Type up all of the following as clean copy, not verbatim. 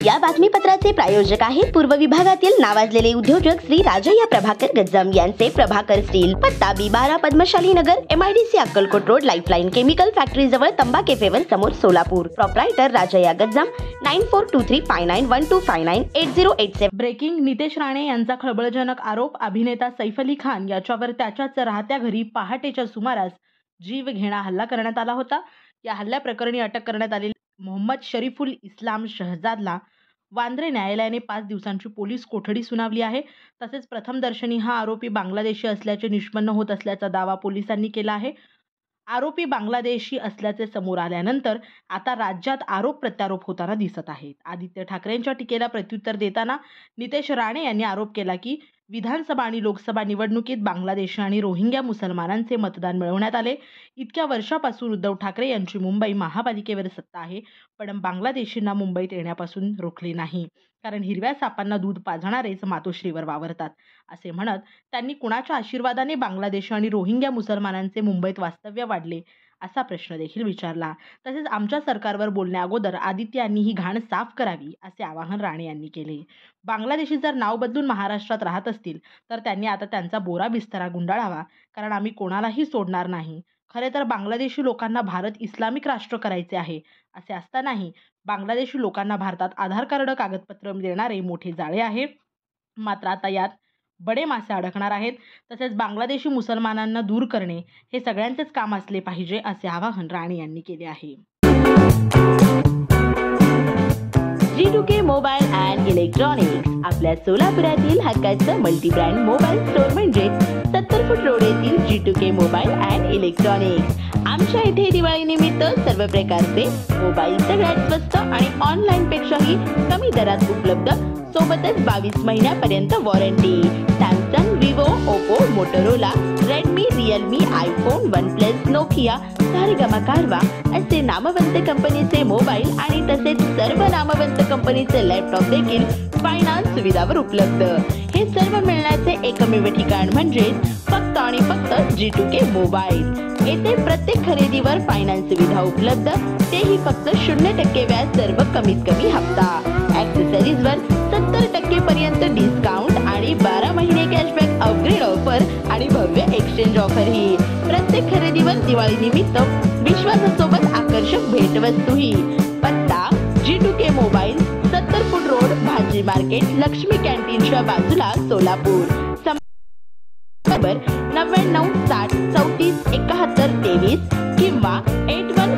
या बातमीपत्राचे प्रायोजक आहेत पूर्व विभागातील नावाजलेले उद्योजक श्री राजय्या प्रभाकर गज्जाम यांचे प्रभाकर स्टील, पत्ता B12 पद्मशाली नगर, MIDC Akkalkot road, lifeline chemical factory जवळ, तंबा केफेवर समोर, सोलापूर. प्रोप्रायटर राजय्या गज्जाम, 94235912598087. ब्रेकिंग. नितेश राणे यांचा खळबळजनक आरोप. अभिनेता सैफ अली खान याच्यावर त्याच्याच राहत्या घरी पहाटेच्या सुमारास जीवघेणा हल्ला करण्यात आला होता. या हल्ल्याप्रकरणी अटक करण्यात आलेली मोहम्मद शरीफुल इस्लाम शहजादला वांद्रे न्यायालयाने 5 दिवसांची पोलीस कोठडी सुनावली आहे. तसेच प्रथमदर्शनी हा आरोपी बांगलादेशी असल्याचे निष्पन्न होत असल्याचा दावा पोलिसांनी केला आहे. आरोपी बांगलादेशी असल्याचे समोर आल्यानंतर आता राज्यात आरोप प्रत्यारोप होताना दिसत आहेत. आदित्य ठाकरेंच्या टीकेला प्रत्युत्तर देताना नितेश राणे यांनी आरोप केला की विधानसभा आणि लोकसभा निवडणुकीत बांगलादेशी आणि रोहिंग्या मुसलमानांचे मतदान मिळवण्यात आले. इतक्या वर्षापासून उद्धव ठाकरे यांची मुंबई महापालिकेवर सत्ता आहे, पण बांगलादेशींना मुंबईत येण्यापासून रोखले नाही, कारण हिरव्या सापांना दूध पाजणारेच मातोश्रीवर वावरतात, असे म्हणत त्यांनी कुणाच्या आशीर्वादाने बांगलादेशी आणि रोहिंग्या मुसलमानांचे मुंबईत वास्तव्य वाढले असा प्रश्न देखील विचारला. तसेच आमच्या सरकारवर बोलण्याअगोदर आदित्य यांनी ही घाण साफ करावी असे आवाहन राणे यांनी केले. बांगलादेशी जर नाव बदलून महाराष्ट्रात राहत असतील तर त्यांनी आता त्यांचा बोरा बिस्तरा गुंडाळावा, कारण आम्ही कोणालाही सोडणार नाही. खरे तर बांगलादेशी लोकांना भारत इस्लामिक राष्ट्र करायचे आहे. असे असतानाही बांगलादेशी लोकांना भारतात आधार कार्ड कागदपत्र देणारे मोठे जाळे आहे. मात्र आता यात बडे मासे अडकणार आहेत. तसेच बांगलादेशी मुसलमानांना दूर करणे हे सगळ्यांचेच काम असले पाहिजे, असे आवाहन राणे यांनी केले आहे. G2K मोबाईल अँड इलेक्ट्रॉनिक्स आपल्या सोलापुरातील हक्काचं मल्टी ब्रँड मोबाईल स्टोअर म्हणजे 70 फूट रोड येथील G2K मोबाईल अँड इलेक्ट्रॉनिक्स. आमच्या इथे दिवाळी निमित्त सर्व प्रकारचे मोबाईल सगळ्यात स्वस्त आणि ऑनलाईन पेक्षाही कमी दरात उपलब्ध, सोबतच 22 महिन्यापर्यंत warranty. Samsung, Vivo, Oppo, Motorola, Redmi, Realme, iPhone, OnePlus, Nokia, Saregama कारवा असे नामवंत कंपनीचे मोबाईल आणि तसेच सर्व नामवंत कंपनीचे लॅपटॉप देखील फायनान्स सुविधावर उपलब्ध. हे सर्व मिळण्याचे एकमेव ठिकाण म्हणजे फक्त आणि फक्त G2K मोबाईल. येथे प्रत्येक खरेदीवर फायनान्स सुविधा उपलब्ध, तेही फक्त 0% व्याज, सर्व कमीत कमी हप्ता. ॲक्सेसरीजवर 70% पर्यंत डिस्काउंट आणि 12 महिने कॅशबॅक, अपग्रेड ऑफर आणि भव्य एक्सचेंज ऑफरही. प्रत्येक खरेदीवर दिवाळी निमित्त विश्वासासोबत आकर्षक भेटवस्तूही. पत्ता G2K मोबाईल, 70 फूट रोड, भाजी मार्केट, लक्ष्मी कॅन्टीनच्या बाजूला, सोलापूर. नंबर 99 60 34 71 23 किंवा 81.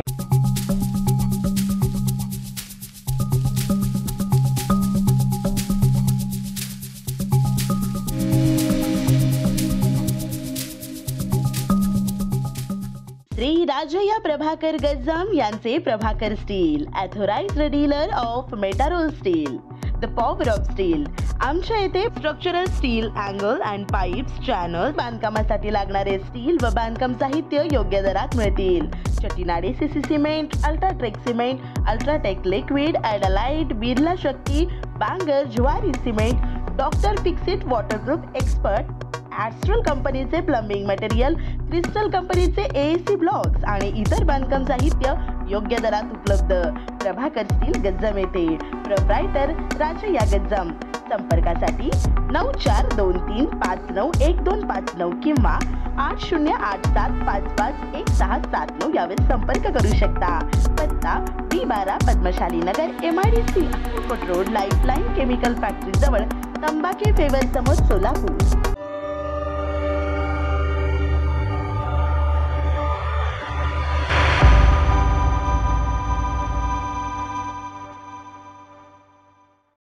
श्री राजय्या प्रभाकर गज्जाम यांचे Prabhakar steel, authorised dealer of Metarol steel, the power of steel. आमच्या येथे structural steel, angle and pipes, channel, बांधकामासाठी लागणारे स्टील व बांधकाम साहित्य योग्य दरात मिळतील. Chettinad CC cement, UltraTech cement, UltraTech liquid, ॲडलाइट, Birla Shakti, Bangur, Zuari cement, doctor Fixit waterproof expert, Astral कंपनीचे प्लंबिंग मटेरियल, क्रिस्टल कंपनीचे AAC ब्लॉक्स आणि इतर बांधकाम साहित्य योग्य दरात उपलब्ध. प्रभाकर स्टील, गज्जाम येथे. प्रोप्रायटर राजय्या गज्जाम. संपर्कासाठी 9423591259 किंवा 8087551679 यावर संपर्क करू शकता. पत्ता B12 पद्मशाली नगर, MIDC Akkalkot road, lifeline chemical factory जवळ, तंबा केफेवर समोर, सोलापूर.